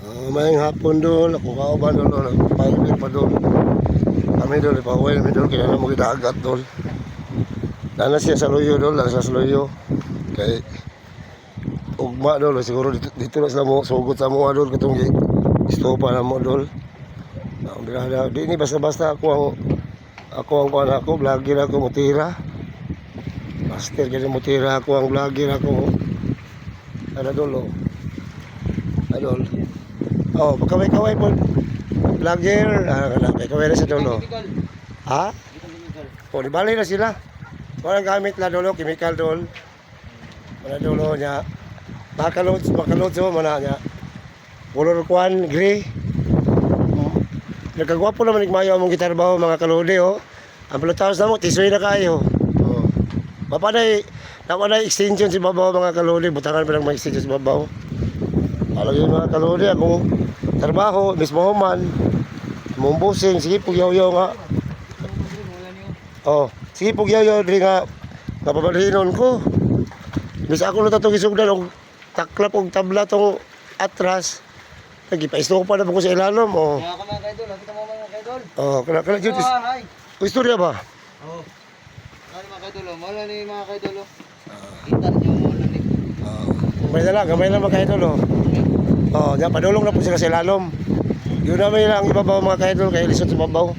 Mayang hapon doon, ako kauban doon, nagpahigit pa doon. Kami doon, ipaway namin doon, kaya na magdagat doon. Nana siya sa luyo doon, nana sa luyo. Kay ugma doon, siguro dito na sila mo, sugot sa mga doon, katong istopa na mo doon. Di ini basta-basta ako ang vlogger ako, mutira. Master kasi mutira ako, ang vlogger ako. Ano doon, oh. Adol. Oh, kaway-kaway po. Vlogger, kaway na sa dolo. Ha? Oh, di bali na sila. Walang gamit na dolo, chemical dol. Mana dolo niya. Makalot so mana niya. Color kwan gray. Nagkagwapo naman mayo among gitarbaho mga kalode oh. Ang pelutaos na mo tisoy na kayo. Oh. Mapanay extension si babaw mga kalode, butangan pa lang may extension si babaw. Alam yung mga kalori, akong trabaho, mismo man, mumbusing, sige pugyaw-yaw nga. Oh, sige pugyaw-yaw, di nga, kapabalinon ko. Bisa ako na itong isugdan, og taklap og tabla tong atras. Nagipaisto ko pa na po ko sa ilanom, oh. Mga mga kaidol, nakita mo mga kaidol? Oh, kala dyan, istorya ba? Oo. Ano mga kaidol, mawala ni mga kaidol. Kita niyo mawala ni. Gamay na mga kaidol, oh. Oh, diyan, padulong na po sila sa ilalom. Yun namin lang ibabaw mga kaidol, kaya lisod sa babaw.